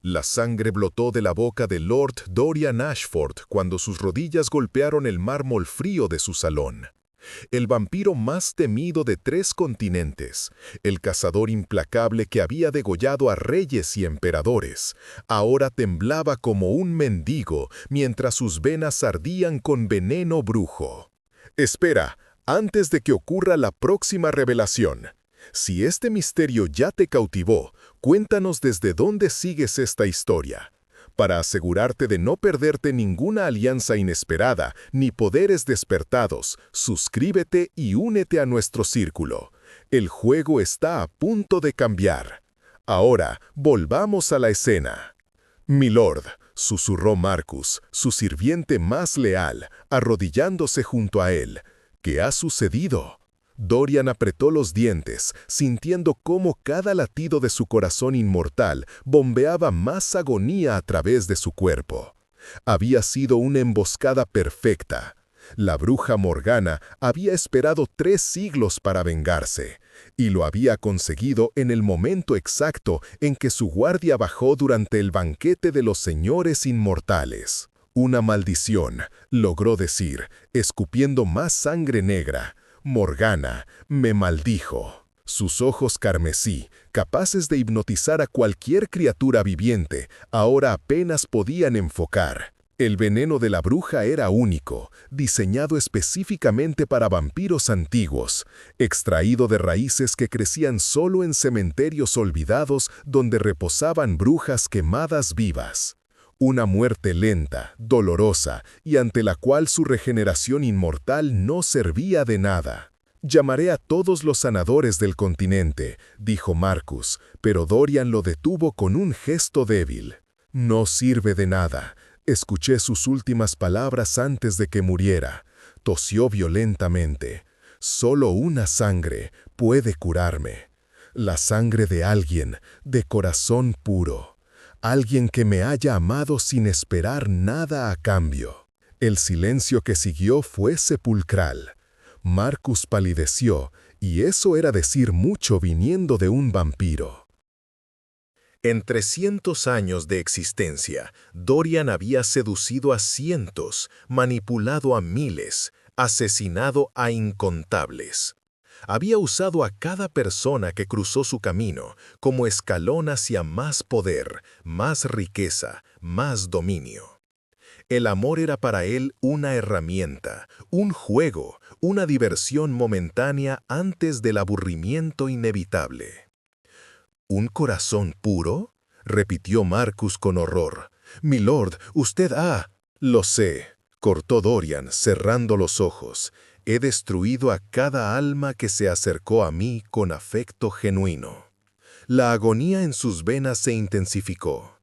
La sangre brotó de la boca de Lord Dorian Ashford cuando sus rodillas golpearon el mármol frío de su salón. El vampiro más temido de 3 continentes, el cazador implacable que había degollado a reyes y emperadores, ahora temblaba como un mendigo mientras sus venas ardían con veneno brujo. Espera, antes de que ocurra la próxima revelación. Si este misterio ya te cautivó, cuéntanos desde dónde sigues esta historia. Para asegurarte de no perderte ninguna alianza inesperada ni poderes despertados, suscríbete y únete a nuestro círculo. El juego está a punto de cambiar. Ahora, volvamos a la escena. «Milord», susurró Marcus, su sirviente más leal, arrodillándose junto a él. «¿Qué ha sucedido?». Dorian apretó los dientes, sintiendo cómo cada latido de su corazón inmortal bombeaba más agonía a través de su cuerpo. Había sido una emboscada perfecta. La bruja Morgana había esperado 3 siglos para vengarse, y lo había conseguido en el momento exacto en que su guardia bajó durante el banquete de los señores inmortales. «Una maldición», logró decir, escupiendo más sangre negra. «Morgana me maldijo». Sus ojos carmesí, capaces de hipnotizar a cualquier criatura viviente, ahora apenas podían enfocar. El veneno de la bruja era único, diseñado específicamente para vampiros antiguos, extraído de raíces que crecían solo en cementerios olvidados donde reposaban brujas quemadas vivas. Una muerte lenta, dolorosa, y ante la cual su regeneración inmortal no servía de nada. «Llamaré a todos los sanadores del continente», dijo Marcus, pero Dorian lo detuvo con un gesto débil. «No sirve de nada». Escuché sus últimas palabras antes de que muriera. Tosió violentamente. «Solo una sangre puede curarme. La sangre de alguien de corazón puro. Alguien que me haya amado sin esperar nada a cambio». El silencio que siguió fue sepulcral. Marcus palideció, y eso era decir mucho viniendo de un vampiro. En 300 años de existencia, Dorian había seducido a cientos, manipulado a miles, asesinado a incontables. Había usado a cada persona que cruzó su camino como escalón hacia más poder, más riqueza, más dominio. El amor era para él una herramienta, un juego, una diversión momentánea antes del aburrimiento inevitable. «¿Un corazón puro?», repitió Marcus con horror. «Milord, usted ha...». «Lo sé», cortó Dorian, cerrando los ojos. «He destruido a cada alma que se acercó a mí con afecto genuino». La agonía en sus venas se intensificó.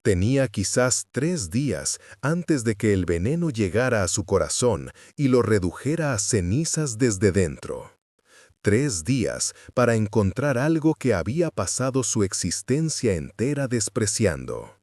Tenía quizás 3 días antes de que el veneno llegara a su corazón y lo redujera a cenizas desde dentro. 3 días para encontrar algo que había pasado su existencia entera despreciando.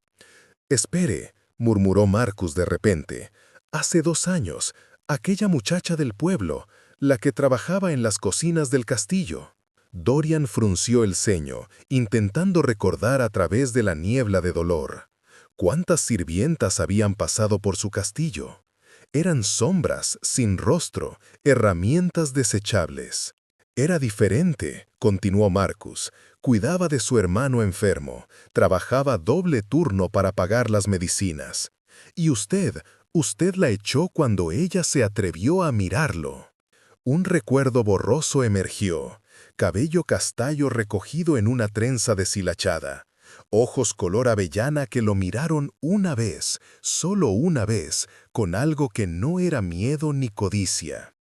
«Espere», murmuró Marcus de repente. «Hace 2 años, aquella muchacha del pueblo, la que trabajaba en las cocinas del castillo». Dorian frunció el ceño, intentando recordar a través de la niebla de dolor. ¿Cuántas sirvientas habían pasado por su castillo? Eran sombras, sin rostro, herramientas desechables. «Era diferente», continuó Marcus. «Cuidaba de su hermano enfermo, trabajaba doble turno para pagar las medicinas. Y usted la echó cuando ella se atrevió a mirarlo». Un recuerdo borroso emergió. Cabello castaño recogido en una trenza deshilachada. Ojos color avellana que lo miraron una vez, solo una vez, con algo que no era miedo ni codicia.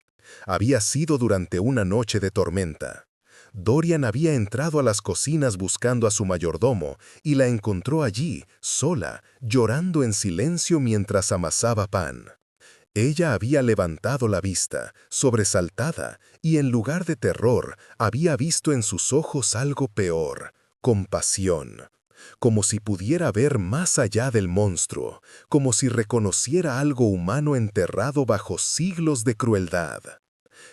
Había sido durante una noche de tormenta. Dorian había entrado a las cocinas buscando a su mayordomo y la encontró allí, sola, llorando en silencio mientras amasaba pan. Ella había levantado la vista, sobresaltada, y en lugar de terror, había visto en sus ojos algo peor, compasión. Como si pudiera ver más allá del monstruo, como si reconociera algo humano enterrado bajo siglos de crueldad.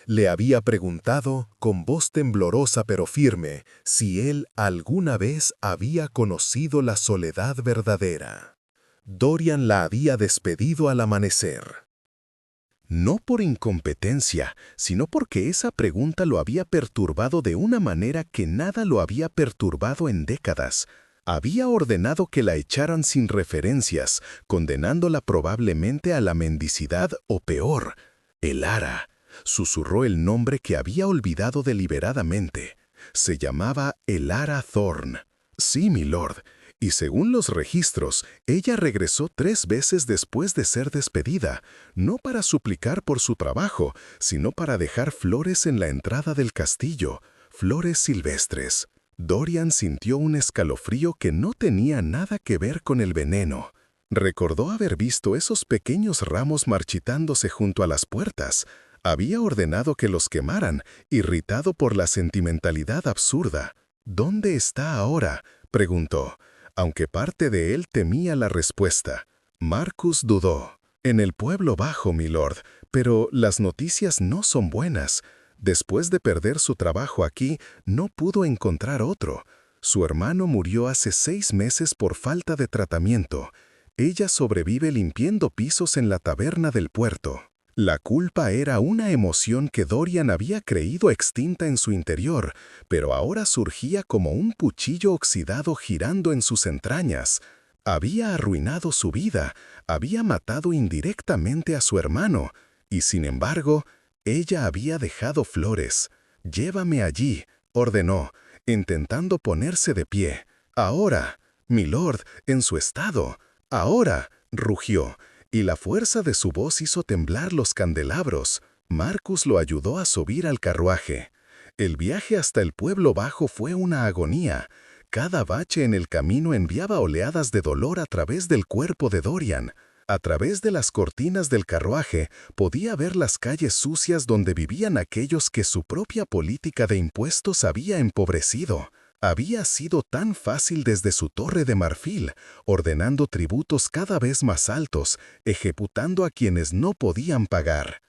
Le había preguntado, con voz temblorosa pero firme, si él alguna vez había conocido la soledad verdadera. Dorian la había despedido al amanecer. No por incompetencia, sino porque esa pregunta lo había perturbado de una manera que nada lo había perturbado en décadas. Había ordenado que la echaran sin referencias, condenándola probablemente a la mendicidad o peor, el ara. Susurró el nombre que había olvidado deliberadamente. Se llamaba Elara Thorne. Sí, milord. Y según los registros, ella regresó 3 veces después de ser despedida, no para suplicar por su trabajo, sino para dejar flores en la entrada del castillo, flores silvestres. Dorian sintió un escalofrío que no tenía nada que ver con el veneno. Recordó haber visto esos pequeños ramos marchitándose junto a las puertas. Había ordenado que los quemaran, irritado por la sentimentalidad absurda. ¿Dónde está ahora?, preguntó, aunque parte de él temía la respuesta. Marcus dudó. En el pueblo bajo, milord, pero las noticias no son buenas. Después de perder su trabajo aquí, no pudo encontrar otro. Su hermano murió hace 6 meses por falta de tratamiento. Ella sobrevive limpiando pisos en la taberna del puerto. La culpa era una emoción que Dorian había creído extinta en su interior, pero ahora surgía como un cuchillo oxidado girando en sus entrañas. Había arruinado su vida, había matado indirectamente a su hermano, y sin embargo, ella había dejado flores. «Llévame allí», ordenó, intentando ponerse de pie. «Ahora, milord, en su estado. Ahora», rugió, y la fuerza de su voz hizo temblar los candelabros. Marcus lo ayudó a subir al carruaje. El viaje hasta el pueblo bajo fue una agonía. Cada bache en el camino enviaba oleadas de dolor a través del cuerpo de Dorian. A través de las cortinas del carruaje podía ver las calles sucias donde vivían aquellos que su propia política de impuestos había empobrecido. Había sido tan fácil desde su torre de marfil, ordenando tributos cada vez más altos, ejecutando a quienes no podían pagar.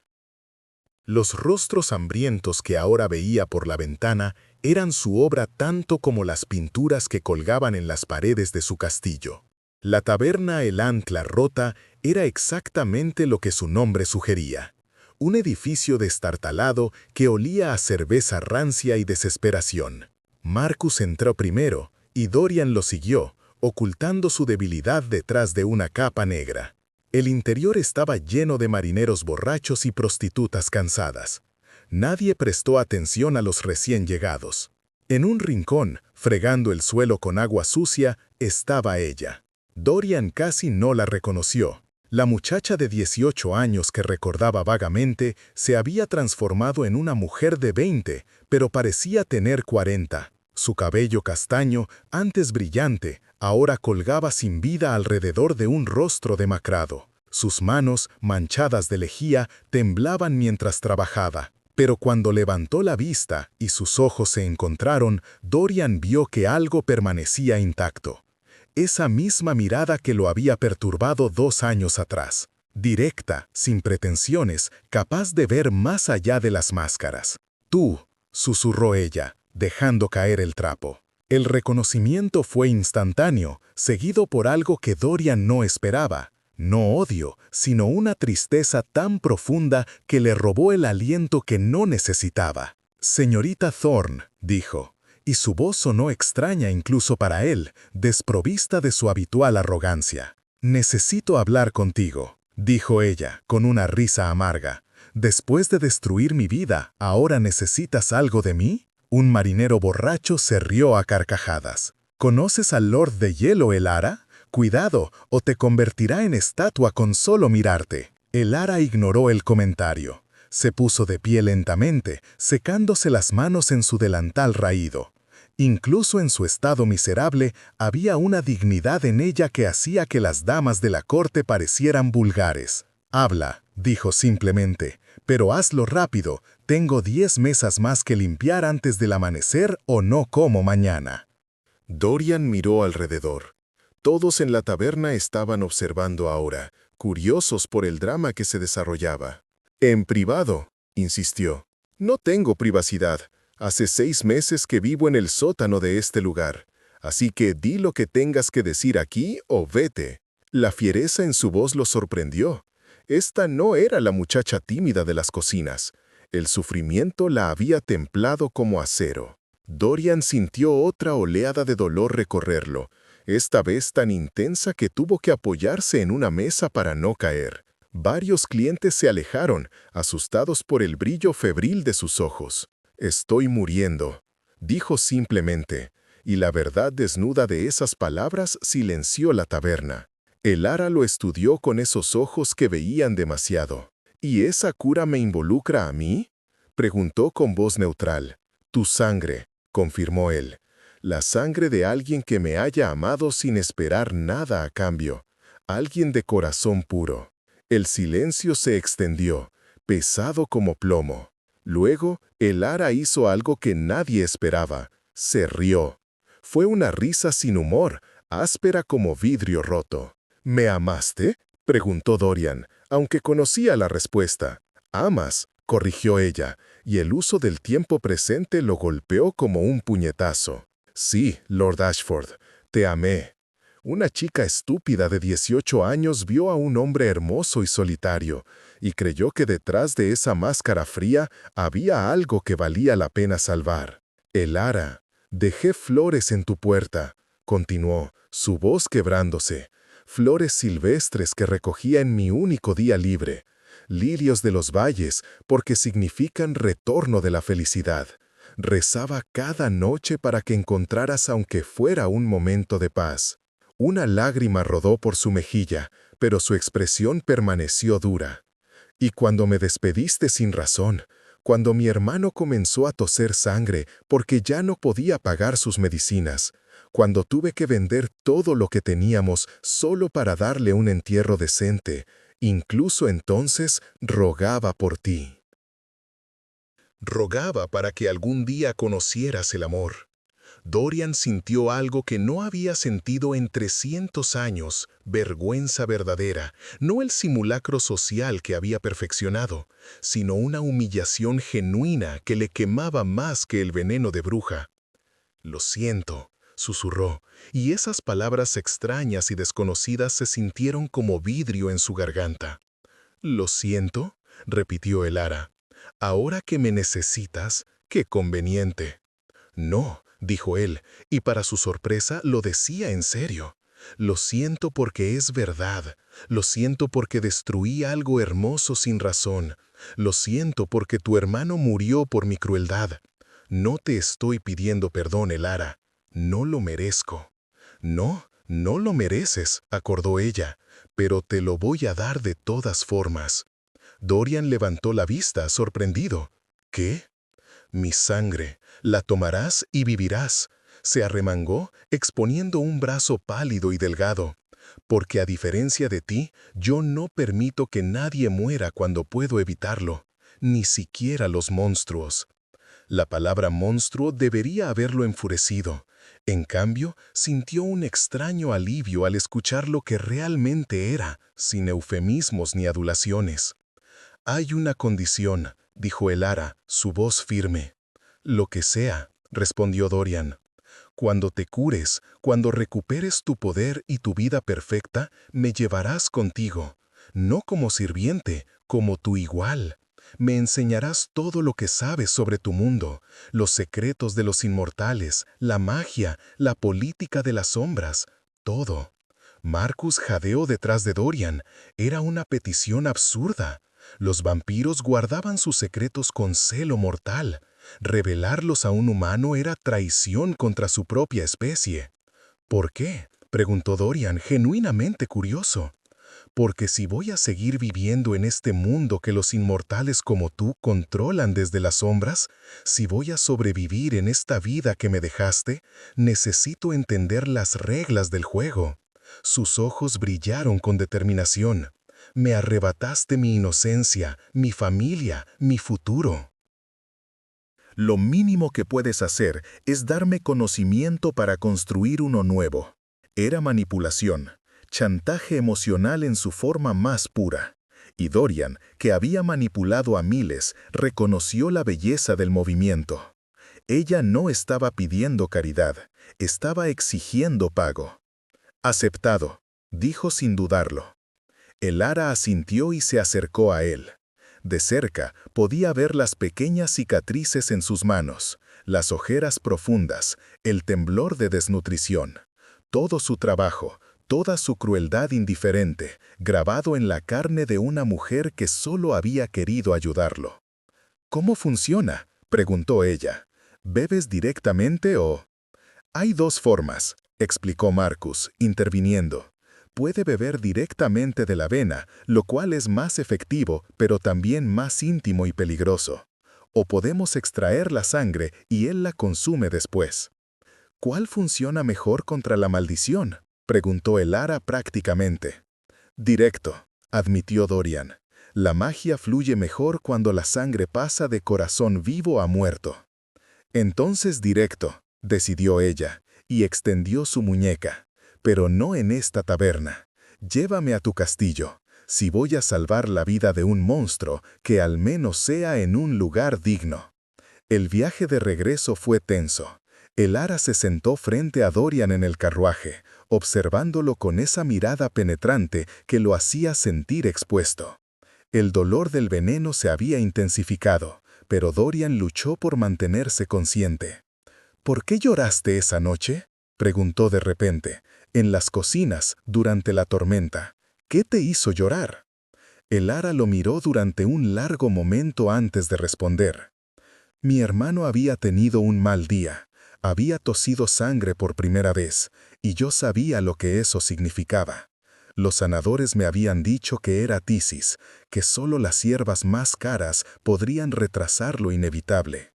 Los rostros hambrientos que ahora veía por la ventana eran su obra tanto como las pinturas que colgaban en las paredes de su castillo. La taberna El Ancla Rota era exactamente lo que su nombre sugería. Un edificio destartalado que olía a cerveza rancia y desesperación. Marcus entró primero, y Dorian lo siguió, ocultando su debilidad detrás de una capa negra. El interior estaba lleno de marineros borrachos y prostitutas cansadas. Nadie prestó atención a los recién llegados. En un rincón, fregando el suelo con agua sucia, estaba ella. Dorian casi no la reconoció. La muchacha de 18 años que recordaba vagamente se había transformado en una mujer de 20, pero parecía tener 40. Su cabello castaño, antes brillante, ahora colgaba sin vida alrededor de un rostro demacrado. Sus manos, manchadas de lejía, temblaban mientras trabajaba. Pero cuando levantó la vista y sus ojos se encontraron, Dorian vio que algo permanecía intacto. Esa misma mirada que lo había perturbado 2 años atrás. Directa, sin pretensiones, capaz de ver más allá de las máscaras. «Tú», susurró ella, dejando caer el trapo. El reconocimiento fue instantáneo, seguido por algo que Dorian no esperaba. No odio, sino una tristeza tan profunda que le robó el aliento que no necesitaba. «Señorita Thorne», dijo, y su voz sonó extraña incluso para él, desprovista de su habitual arrogancia. «Necesito hablar contigo», dijo ella, con una risa amarga. «Después de destruir mi vida, ¿ahora necesitas algo de mí?» Un marinero borracho se rió a carcajadas. «¿Conoces al Lord de Hielo, Elara? Cuidado, o te convertirá en estatua con solo mirarte». Elara ignoró el comentario. Se puso de pie lentamente, secándose las manos en su delantal raído. Incluso en su estado miserable, había una dignidad en ella que hacía que las damas de la corte parecieran vulgares. «Habla», dijo simplemente, «pero hazlo rápido. Tengo 10 mesas más que limpiar antes del amanecer o no como mañana». Dorian miró alrededor. Todos en la taberna estaban observando ahora, curiosos por el drama que se desarrollaba. «En privado», insistió. No tengo privacidad. Hace 6 meses que vivo en el sótano de este lugar. Así que di lo que tengas que decir aquí o vete. La fiereza en su voz lo sorprendió. Esta no era la muchacha tímida de las cocinas. El sufrimiento la había templado como acero. Dorian sintió otra oleada de dolor recorrerlo, esta vez tan intensa que tuvo que apoyarse en una mesa para no caer. Varios clientes se alejaron, asustados por el brillo febril de sus ojos. «Estoy muriendo», dijo simplemente, y la verdad desnuda de esas palabras silenció la taberna. El Ara lo estudió con esos ojos que veían demasiado. «¿Y esa cura me involucra a mí?», preguntó con voz neutral. «Tu sangre», confirmó él. «La sangre de alguien que me haya amado sin esperar nada a cambio. Alguien de corazón puro». El silencio se extendió, pesado como plomo. Luego, el Ara hizo algo que nadie esperaba. Se rió. Fue una risa sin humor, áspera como vidrio roto. «¿Me amaste?», preguntó Dorian, aunque conocía la respuesta. «Amas», corrigió ella, y el uso del tiempo presente lo golpeó como un puñetazo. «Sí, Lord Ashford, te amé». Una chica estúpida de 18 años vio a un hombre hermoso y solitario, y creyó que detrás de esa máscara fría había algo que valía la pena salvar. «El Ara, dejé flores en tu puerta», continuó, su voz quebrándose. «Flores silvestres que recogía en mi único día libre. Lirios de los valles, porque significan retorno de la felicidad. Rezaba cada noche para que encontraras aunque fuera un momento de paz». Una lágrima rodó por su mejilla, pero su expresión permaneció dura. «Y cuando me despediste sin razón, cuando mi hermano comenzó a toser sangre porque ya no podía pagar sus medicinas, cuando tuve que vender todo lo que teníamos solo para darle un entierro decente, incluso entonces rogaba por ti. Rogaba para que algún día conocieras el amor». Dorian sintió algo que no había sentido en 300 años, vergüenza verdadera, no el simulacro social que había perfeccionado, sino una humillación genuina que le quemaba más que el veneno de bruja. «Lo siento», susurró, y esas palabras extrañas y desconocidas se sintieron como vidrio en su garganta. «¿Lo siento?», repitió el Ara. «Ahora que me necesitas, qué conveniente». «No», dijo él, y para su sorpresa lo decía en serio. «Lo siento porque es verdad. Lo siento porque destruí algo hermoso sin razón. Lo siento porque tu hermano murió por mi crueldad. No te estoy pidiendo perdón, Elara. No lo merezco». «No, no lo mereces», acordó ella, «pero te lo voy a dar de todas formas». Dorian levantó la vista, sorprendido. «¿Qué?». «Mi sangre, la tomarás y vivirás», se arremangó, exponiendo un brazo pálido y delgado. «Porque a diferencia de ti, yo no permito que nadie muera cuando puedo evitarlo, ni siquiera los monstruos». La palabra monstruo debería haberlo enfurecido. En cambio, sintió un extraño alivio al escuchar lo que realmente era, sin eufemismos ni adulaciones. «Hay una condición», dijo el Ara, su voz firme. «Lo que sea», respondió Dorian. «Cuando te cures, cuando recuperes tu poder y tu vida perfecta, me llevarás contigo. No como sirviente, como tu igual. Me enseñarás todo lo que sabes sobre tu mundo, los secretos de los inmortales, la magia, la política de las sombras, todo». Marcus jadeó detrás de Dorian. Era una petición absurda. Los vampiros guardaban sus secretos con celo mortal. Revelarlos a un humano era traición contra su propia especie. «¿Por qué?», preguntó Dorian, genuinamente curioso. «Porque si voy a seguir viviendo en este mundo que los inmortales como tú controlan desde las sombras, si voy a sobrevivir en esta vida que me dejaste, necesito entender las reglas del juego». Sus ojos brillaron con determinación. «Me arrebataste mi inocencia, mi familia, mi futuro. Lo mínimo que puedes hacer es darme conocimiento para construir uno nuevo». Era manipulación, chantaje emocional en su forma más pura. Y Dorian, que había manipulado a miles, reconoció la belleza del movimiento. Ella no estaba pidiendo caridad, estaba exigiendo pago. «Aceptado», dijo sin dudarlo. El ara asintió y se acercó a él. De cerca podía ver las pequeñas cicatrices en sus manos, las ojeras profundas, el temblor de desnutrición. Todo su trabajo, toda su crueldad indiferente, grabado en la carne de una mujer que solo había querido ayudarlo. «¿Cómo funciona?», preguntó ella. «¿Bebes directamente o...?» «Hay dos formas», explicó Marcus, interviniendo. «Puede beber directamente de la vena, lo cual es más efectivo, pero también más íntimo y peligroso. O podemos extraer la sangre y él la consume después». «¿Cuál funciona mejor contra la maldición?», preguntó el ara prácticamente. «Directo», admitió Dorian. «La magia fluye mejor cuando la sangre pasa de corazón vivo a muerto». «Entonces directo», decidió ella, y extendió su muñeca. «Pero no en esta taberna. Llévame a tu castillo. Si voy a salvar la vida de un monstruo, que al menos sea en un lugar digno». El viaje de regreso fue tenso. El ara se sentó frente a Dorian en el carruaje, observándolo con esa mirada penetrante que lo hacía sentir expuesto. El dolor del veneno se había intensificado, pero Dorian luchó por mantenerse consciente. «¿Por qué lloraste esa noche?», preguntó de repente, en las cocinas, durante la tormenta. «¿Qué te hizo llorar?». El ara lo miró durante un largo momento antes de responder. «Mi hermano había tenido un mal día. Había tosido sangre por primera vez, y yo sabía lo que eso significaba. Los sanadores me habían dicho que era tisis, que solo las hierbas más caras podrían retrasar lo inevitable».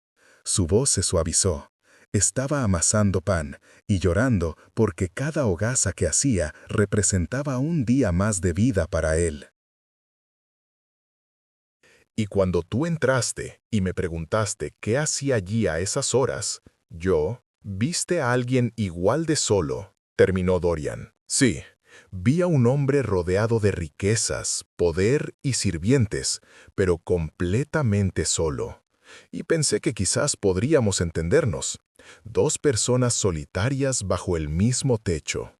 Su voz se suavizó. Estaba amasando pan y llorando porque cada hogaza que hacía representaba un día más de vida para él. «Y cuando tú entraste y me preguntaste qué hacía allí a esas horas, ¿viste a alguien igual de solo?», terminó Dorian. «Sí, vi a un hombre rodeado de riquezas, poder y sirvientes, pero completamente solo. Y pensé que quizás podríamos entendernos. Dos personas solitarias bajo el mismo techo».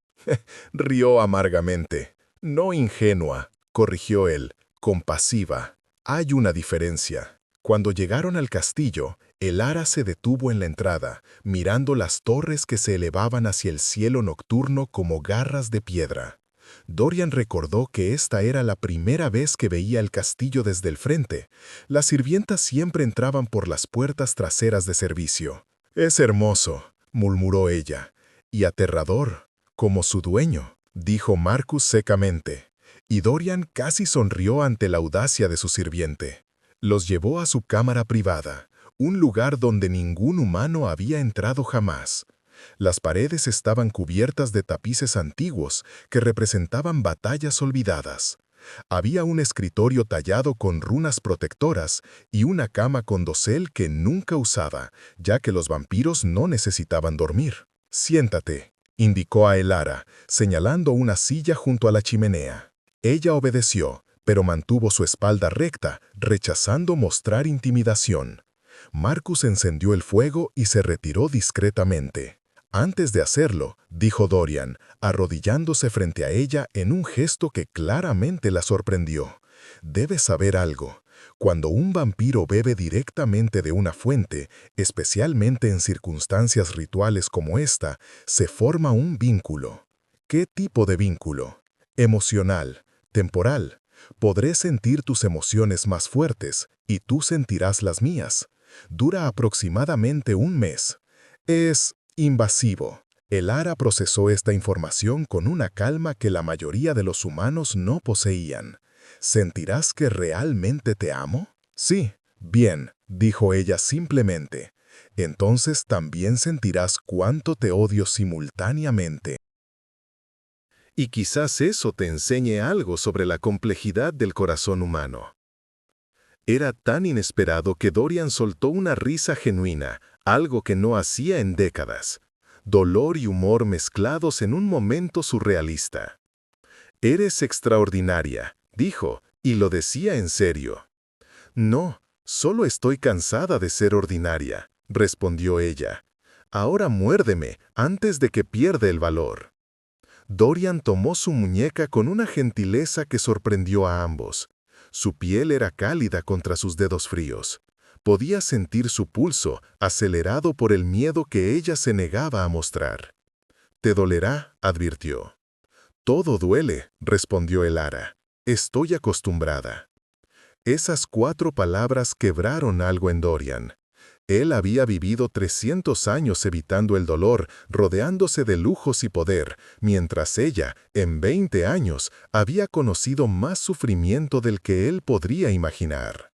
Rió amargamente. «No ingenua», corrigió él, compasiva. «Hay una diferencia». Cuando llegaron al castillo, el ara se detuvo en la entrada, mirando las torres que se elevaban hacia el cielo nocturno como garras de piedra. Dorian recordó que esta era la primera vez que veía el castillo desde el frente. Las sirvientas siempre entraban por las puertas traseras de servicio. «Es hermoso», murmuró ella. «Y aterrador, como su dueño», dijo Marcus secamente. Y Dorian casi sonrió ante la audacia de su sirviente. Los llevó a su cámara privada, un lugar donde ningún humano había entrado jamás. Las paredes estaban cubiertas de tapices antiguos que representaban batallas olvidadas. Había un escritorio tallado con runas protectoras y una cama con dosel que nunca usaba, ya que los vampiros no necesitaban dormir. «Siéntate», indicó a el ara, señalando una silla junto a la chimenea. Ella obedeció, pero mantuvo su espalda recta, rechazando mostrar intimidación. Marcus encendió el fuego y se retiró discretamente. «Antes de hacerlo», dijo Dorian, arrodillándose frente a ella en un gesto que claramente la sorprendió. «Debes saber algo. Cuando un vampiro bebe directamente de una fuente, especialmente en circunstancias rituales como esta, se forma un vínculo». «¿Qué tipo de vínculo?». «Emocional, temporal. Podré sentir tus emociones más fuertes, y tú sentirás las mías. Dura aproximadamente un mes. Es invasivo». El ara procesó esta información con una calma que la mayoría de los humanos no poseían. «¿Sentirás que realmente te amo?». «Sí». «Bien», dijo ella simplemente. «Entonces también sentirás cuánto te odio simultáneamente. Y quizás eso te enseñe algo sobre la complejidad del corazón humano». Era tan inesperado que Dorian soltó una risa genuina, algo que no hacía en décadas. Dolor y humor mezclados en un momento surrealista. «Eres extraordinaria», dijo, Y lo decía en serio. No, solo estoy cansada de ser ordinaria, respondió ella. Ahora muérdeme antes de que pierda el valor. Dorian tomó su muñeca con una gentileza que sorprendió a ambos. Su piel era cálida contra sus dedos fríos. Podía sentir su pulso, acelerado por el miedo que ella se negaba a mostrar. «Te dolerá», advirtió. «Todo duele», respondió el ara. «Estoy acostumbrada». Esas 4 palabras quebraron algo en Dorian. Él había vivido 300 años evitando el dolor, rodeándose de lujos y poder, mientras ella, en 20 años, había conocido más sufrimiento del que él podría imaginar.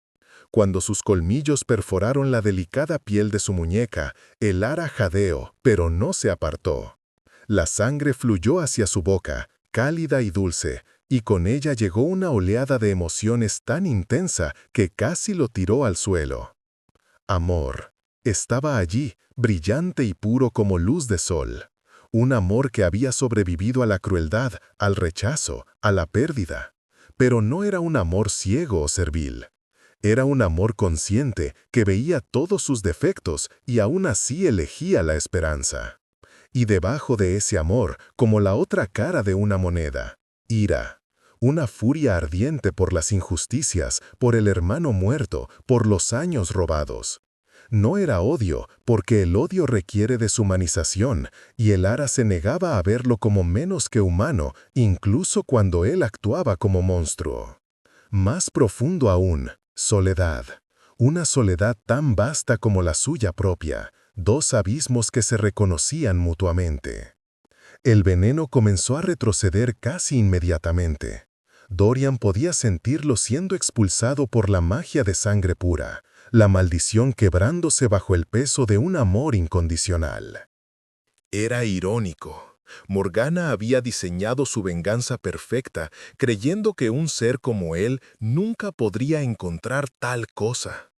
Cuando sus colmillos perforaron la delicada piel de su muñeca, el ara jadeó, pero no se apartó. La sangre fluyó hacia su boca, cálida y dulce, y con ella llegó una oleada de emociones tan intensa que casi lo tiró al suelo. Amor. Estaba allí, brillante y puro como luz de sol. Un amor que había sobrevivido a la crueldad, al rechazo, a la pérdida. Pero no era un amor ciego o servil. Era un amor consciente que veía todos sus defectos y aún así elegía la esperanza. Y debajo de ese amor, como la otra cara de una moneda, ira. Una furia ardiente por las injusticias, por el hermano muerto, por los años robados. No era odio, porque el odio requiere deshumanización, y el ara se negaba a verlo como menos que humano, incluso cuando él actuaba como monstruo. Más profundo aún, soledad. Una soledad tan vasta como la suya propia, 2 abismos que se reconocían mutuamente. El veneno comenzó a retroceder casi inmediatamente. Dorian podía sentirlo siendo expulsado por la magia de sangre pura, la maldición quebrándose bajo el peso de un amor incondicional. Era irónico. Morgana había diseñado su venganza perfecta, creyendo que un ser como él nunca podría encontrar tal cosa.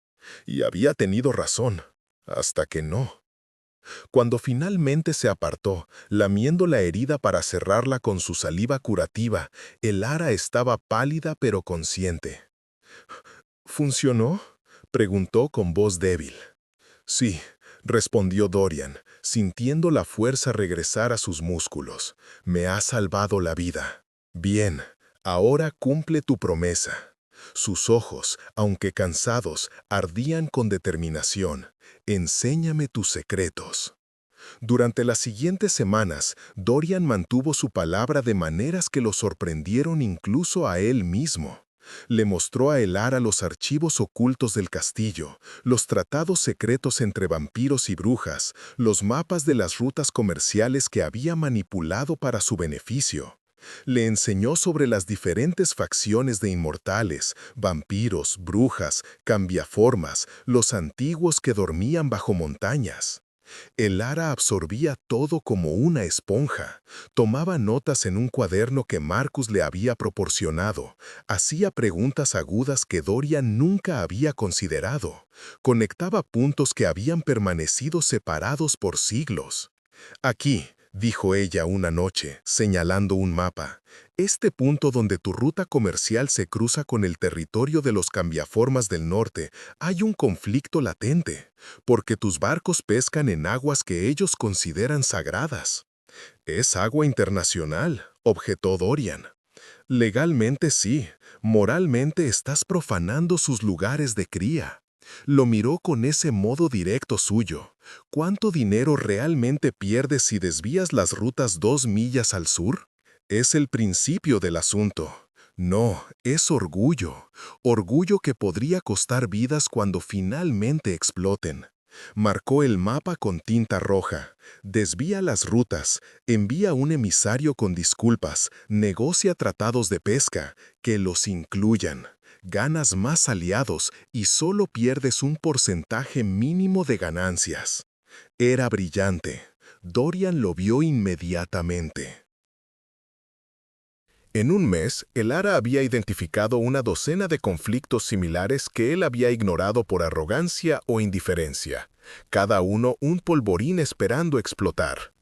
Y había tenido razón, hasta que no. Cuando finalmente se apartó, lamiendo la herida para cerrarla con su saliva curativa, el ara estaba pálida pero consciente. ¿Funcionó?, preguntó con voz débil. Sí, respondió Dorian, sintiendo la fuerza regresar a sus músculos. Me ha salvado la vida. Bien, ahora cumple tu promesa. Sus ojos, aunque cansados, ardían con determinación. Enséñame tus secretos. Durante las siguientes semanas, Dorian mantuvo su palabra de maneras que lo sorprendieron incluso a él mismo. Le mostró a el ara los archivos ocultos del castillo, los tratados secretos entre vampiros y brujas, los mapas de las rutas comerciales que había manipulado para su beneficio. Le enseñó sobre las diferentes facciones de inmortales, vampiros, brujas, cambiaformas, los antiguos que dormían bajo montañas. El ara absorbía todo como una esponja. Tomaba notas en un cuaderno que Marcus le había proporcionado. Hacía preguntas agudas que Dorian nunca había considerado. Conectaba puntos que habían permanecido separados por siglos. Aquí, dijo ella una noche, señalando un mapa, este punto donde tu ruta comercial se cruza con el territorio de los cambiaformas del norte, hay un conflicto latente, porque tus barcos pescan en aguas que ellos consideran sagradas. Es agua internacional, objetó Dorian. Legalmente sí, moralmente estás profanando sus lugares de cría. Lo miró con ese modo directo suyo. ¿Cuánto dinero realmente pierdes si desvías las rutas 2 millas al sur? Es el principio del asunto. No, es orgullo. Orgullo que podría costar vidas cuando finalmente exploten. Marcó el mapa con tinta roja. Desvía las rutas, envía un emisario con disculpas, negocia tratados de pesca, que los incluyan. Ganas más aliados y solo pierdes un porcentaje mínimo de ganancias. Era brillante. Dorian lo vio inmediatamente. En un mes, el ara había identificado una docena de conflictos similares que él había ignorado por arrogancia o indiferencia, cada uno un polvorín esperando explotar.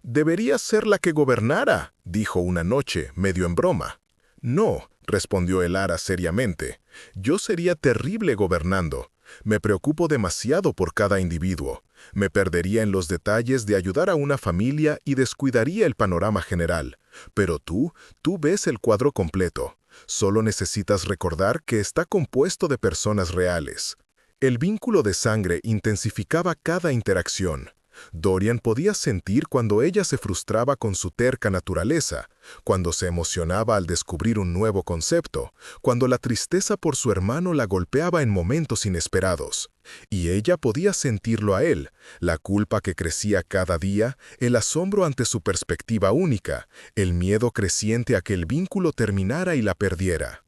«Deberías ser la que gobernara», dijo una noche, medio en broma. «No, respondió Elara seriamente. Yo sería terrible gobernando. Me preocupo demasiado por cada individuo. Me perdería en los detalles de ayudar a una familia y descuidaría el panorama general. Pero tú ves el cuadro completo. Solo necesitas recordar que está compuesto de personas reales. El vínculo de sangre intensificaba cada interacción. Dorian podía sentir cuando ella se frustraba con su terca naturaleza, cuando se emocionaba al descubrir un nuevo concepto, cuando la tristeza por su hermano la golpeaba en momentos inesperados. Y ella podía sentirlo a él, la culpa que crecía cada día, el asombro ante su perspectiva única, el miedo creciente a que el vínculo terminara y la perdiera.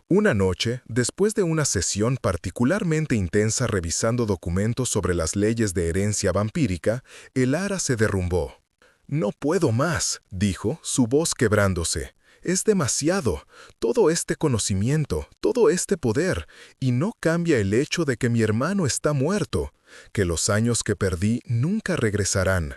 Una noche, después de una sesión particularmente intensa revisando documentos sobre las leyes de herencia vampírica, Elara se derrumbó. «No puedo más», dijo, su voz quebrándose. «Es demasiado. Todo este conocimiento, todo este poder, y no cambia el hecho de que mi hermano está muerto, que los años que perdí nunca regresarán».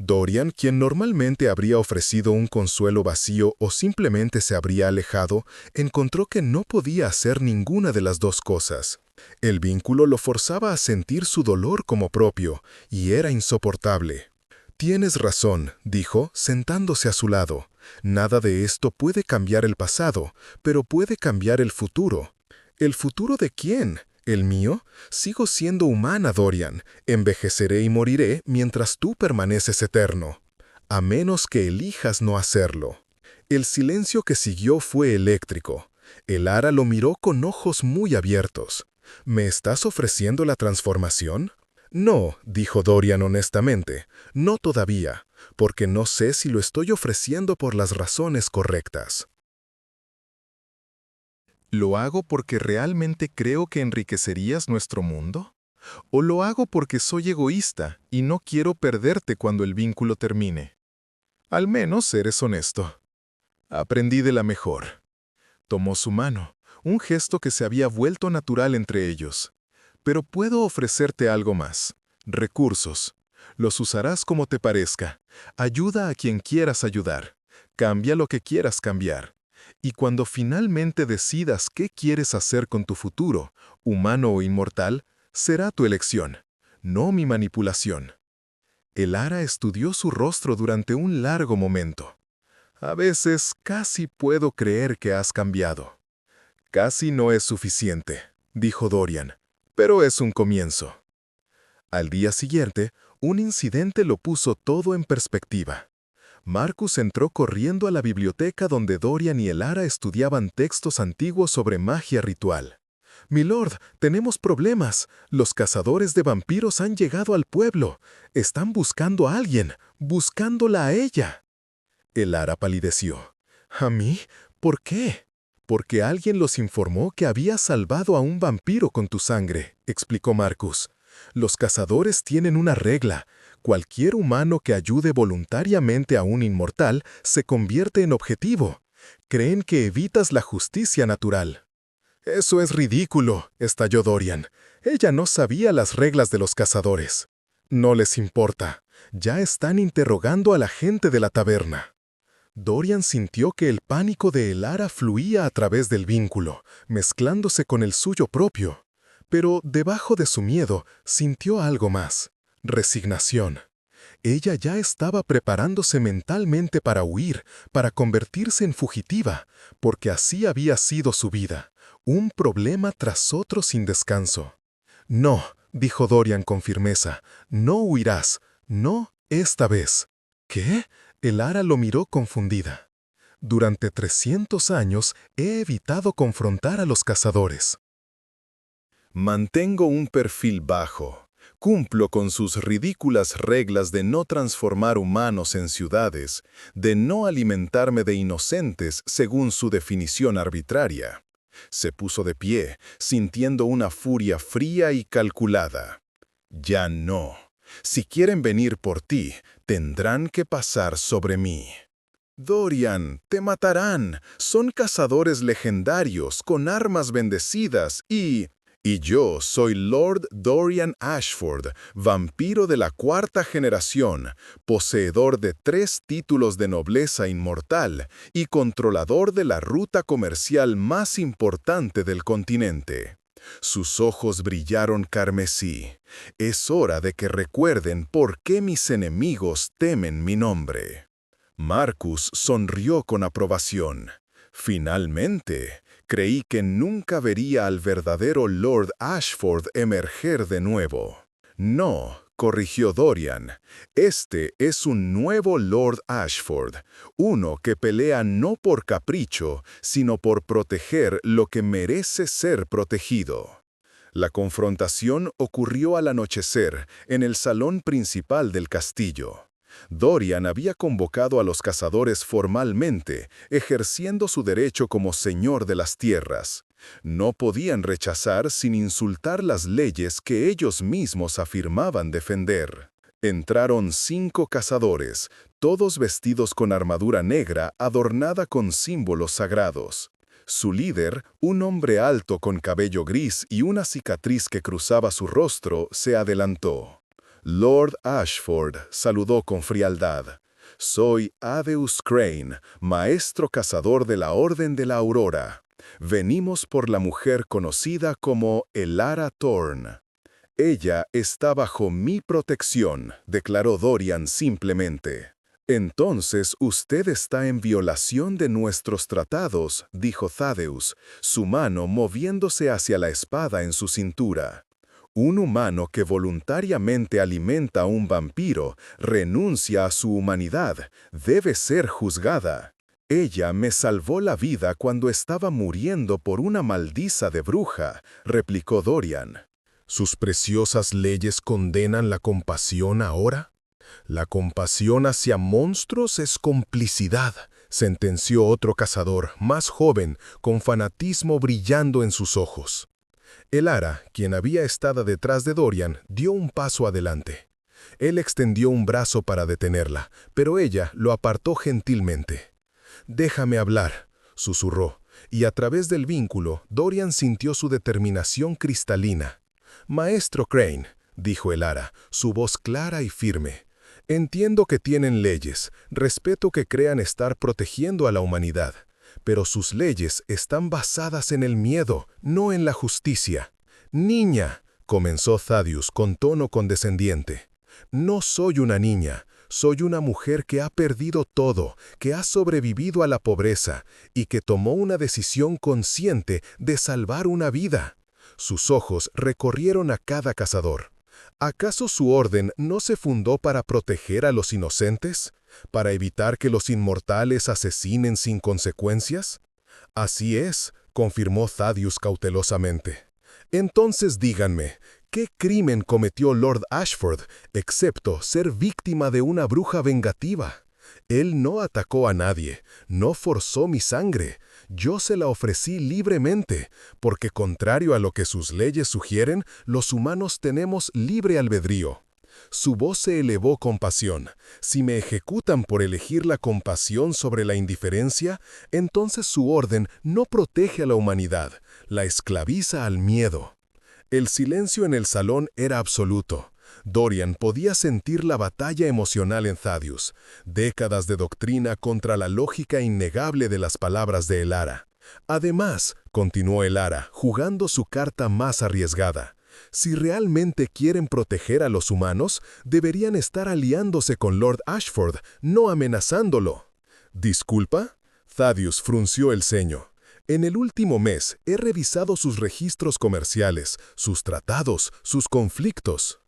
Dorian, quien normalmente habría ofrecido un consuelo vacío o simplemente se habría alejado, encontró que no podía hacer ninguna de las dos cosas. El vínculo lo forzaba a sentir su dolor como propio, y era insoportable. «Tienes razón», dijo, sentándose a su lado. «Nada de esto puede cambiar el pasado, pero puede cambiar el futuro». «¿El futuro de quién? ¿El mío? Sigo siendo humana, Dorian. Envejeceré y moriré mientras tú permaneces eterno. A menos que elijas no hacerlo». El silencio que siguió fue eléctrico. Elara lo miró con ojos muy abiertos. «¿Me estás ofreciendo la transformación?» «No», dijo Dorian honestamente, «no todavía, porque no sé si lo estoy ofreciendo por las razones correctas». ¿Lo hago porque realmente creo que enriquecerías nuestro mundo? ¿O lo hago porque soy egoísta y no quiero perderte cuando el vínculo termine? Al menos eres honesto. Aprendí de la mejor. Tomó su mano, un gesto que se había vuelto natural entre ellos. Pero puedo ofrecerte algo más. Recursos. Los usarás como te parezca. Ayuda a quien quieras ayudar. Cambia lo que quieras cambiar. Y cuando finalmente decidas qué quieres hacer con tu futuro, humano o inmortal, será tu elección, no mi manipulación. Elara estudió su rostro durante un largo momento. A veces casi puedo creer que has cambiado. Casi no es suficiente, dijo Dorian, pero es un comienzo. Al día siguiente, un incidente lo puso todo en perspectiva. Marcus entró corriendo a la biblioteca donde Dorian y Elara estudiaban textos antiguos sobre magia ritual. «Milord, tenemos problemas. Los cazadores de vampiros han llegado al pueblo. Están buscando a alguien, buscándola a ella». Elara palideció. «¿A mí? ¿Por qué?» «Porque alguien los informó que había salvado a un vampiro con tu sangre», explicó Marcus. «Los cazadores tienen una regla. Cualquier humano que ayude voluntariamente a un inmortal se convierte en objetivo. Creen que evitas la justicia natural». «Eso es ridículo», estalló Dorian. «Ella no sabía las reglas de los cazadores». «No les importa. Ya están interrogando a la gente de la taberna». Dorian sintió que el pánico de Elara fluía a través del vínculo, mezclándose con el suyo propio. Pero debajo de su miedo sintió algo más: resignación. Ella ya estaba preparándose mentalmente para huir, para convertirse en fugitiva, porque así había sido su vida, un problema tras otro sin descanso. «No», dijo Dorian con firmeza, «no huirás, no esta vez». «¿Qué?», Elara lo miró confundida. «Durante 300 años he evitado confrontar a los cazadores. Mantengo un perfil bajo. Cumplo con sus ridículas reglas de no transformar humanos en ciudades, de no alimentarme de inocentes según su definición arbitraria». Se puso de pie, sintiendo una furia fría y calculada. «Ya no. Si quieren venir por ti, tendrán que pasar sobre mí». «Dorian, te matarán. Son cazadores legendarios, con armas bendecidas y...» Y yo soy Lord Dorian Ashford, vampiro de la 4ª generación, poseedor de 3 títulos de nobleza inmortal y controlador de la ruta comercial más importante del continente. Sus ojos brillaron carmesí. Es hora de que recuerden por qué mis enemigos temen mi nombre. Marcus sonrió con aprobación. Finalmente, creí que nunca vería al verdadero Lord Ashford emerger de nuevo. No, corrigió Dorian. Este es un nuevo Lord Ashford, uno que pelea no por capricho, sino por proteger lo que merece ser protegido. La confrontación ocurrió al anochecer, en el salón principal del castillo. Dorian había convocado a los cazadores formalmente, ejerciendo su derecho como señor de las tierras. No podían rechazar sin insultar las leyes que ellos mismos afirmaban defender. Entraron 5 cazadores, todos vestidos con armadura negra adornada con símbolos sagrados. Su líder, un hombre alto con cabello gris y una cicatriz que cruzaba su rostro, se adelantó. Lord Ashford saludó con frialdad. Soy Adeus Crane, maestro cazador de la Orden de la Aurora. Venimos por la mujer conocida como Elara Thorne. Ella está bajo mi protección, declaró Dorian simplemente. Entonces usted está en violación de nuestros tratados, dijo Thaddeus, su mano moviéndose hacia la espada en su cintura. Un humano que voluntariamente alimenta a un vampiro renuncia a su humanidad, debe ser juzgada. Ella me salvó la vida cuando estaba muriendo por una maldiza de bruja, replicó Dorian. ¿Sus preciosas leyes condenan la compasión ahora? La compasión hacia monstruos es complicidad, sentenció otro cazador, más joven, con fanatismo brillando en sus ojos. Elara, quien había estado detrás de Dorian, dio un paso adelante. Él extendió un brazo para detenerla, pero ella lo apartó gentilmente. «Déjame hablar», susurró, y a través del vínculo, Dorian sintió su determinación cristalina. «Maestro Crane», dijo Elara, su voz clara y firme, «entiendo que tienen leyes, respeto que crean estar protegiendo a la humanidad. Pero sus leyes están basadas en el miedo, no en la justicia. «Niña», comenzó Thaddeus con tono condescendiente. «No soy una niña, soy una mujer que ha perdido todo, que ha sobrevivido a la pobreza y que tomó una decisión consciente de salvar una vida». Sus ojos recorrieron a cada cazador. ¿Acaso su orden no se fundó para proteger a los inocentes? ¿Para evitar que los inmortales asesinen sin consecuencias? Así es, confirmó Thaddeus cautelosamente. Entonces díganme, ¿qué crimen cometió Lord Ashford, excepto ser víctima de una bruja vengativa? Él no atacó a nadie, no forzó mi sangre. Yo se la ofrecí libremente, porque contrario a lo que sus leyes sugieren, los humanos tenemos libre albedrío. Su voz se elevó con pasión. Si me ejecutan por elegir la compasión sobre la indiferencia, entonces su orden no protege a la humanidad, la esclaviza al miedo. El silencio en el salón era absoluto. Dorian podía sentir la batalla emocional en Thaddeus, décadas de doctrina contra la lógica innegable de las palabras de Elara. Además, continuó Elara, jugando su carta más arriesgada, si realmente quieren proteger a los humanos, deberían estar aliándose con Lord Ashford, no amenazándolo. ¿Disculpa? Thaddeus frunció el ceño. En el último mes he revisado sus registros comerciales, sus tratados, sus conflictos.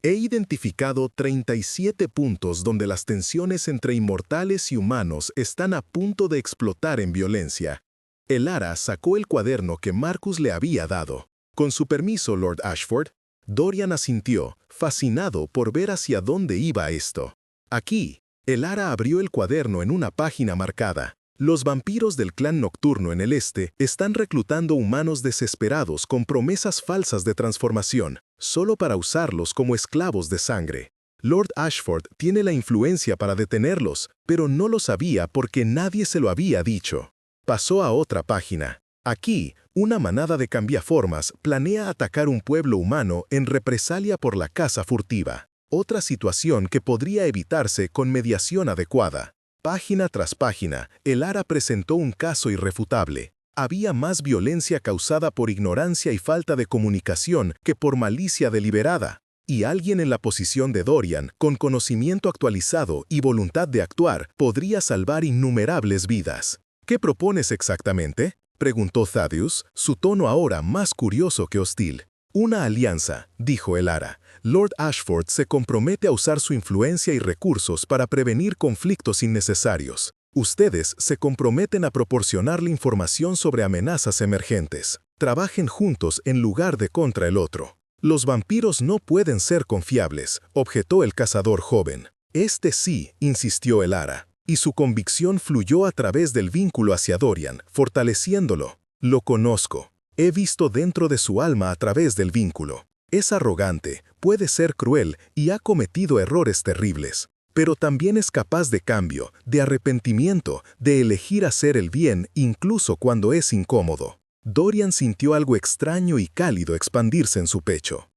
He identificado 37 puntos donde las tensiones entre inmortales y humanos están a punto de explotar en violencia. Elara sacó el cuaderno que Marcus le había dado. Con su permiso, Lord Ashford. Dorian asintió, fascinado por ver hacia dónde iba esto. Aquí, Elara abrió el cuaderno en una página marcada. Los vampiros del clan nocturno en el este están reclutando humanos desesperados con promesas falsas de transformación, solo para usarlos como esclavos de sangre. Lord Ashford tiene la influencia para detenerlos, pero no lo sabía porque nadie se lo había dicho. Pasó a otra página. Aquí, Una manada de cambiaformas planea atacar un pueblo humano en represalia por la caza furtiva. Otra situación que podría evitarse con mediación adecuada. Página tras página, Elara presentó un caso irrefutable. Había más violencia causada por ignorancia y falta de comunicación que por malicia deliberada. Y alguien en la posición de Dorian, con conocimiento actualizado y voluntad de actuar, podría salvar innumerables vidas. ¿Qué propones exactamente?, preguntó Thaddeus, su tono ahora más curioso que hostil. Una alianza, dijo Elara. Lord Ashford se compromete a usar su influencia y recursos para prevenir conflictos innecesarios. Ustedes se comprometen a proporcionarle información sobre amenazas emergentes. Trabajen juntos en lugar de contra el otro. Los vampiros no pueden ser confiables, objetó el cazador joven. Este sí, insistió Elara, y su convicción fluyó a través del vínculo hacia Dorian, fortaleciéndolo. Lo conozco. He visto dentro de su alma a través del vínculo. Es arrogante, puede ser cruel y ha cometido errores terribles. Pero también es capaz de cambio, de arrepentimiento, de elegir hacer el bien incluso cuando es incómodo. Dorian sintió algo extraño y cálido expandirse en su pecho.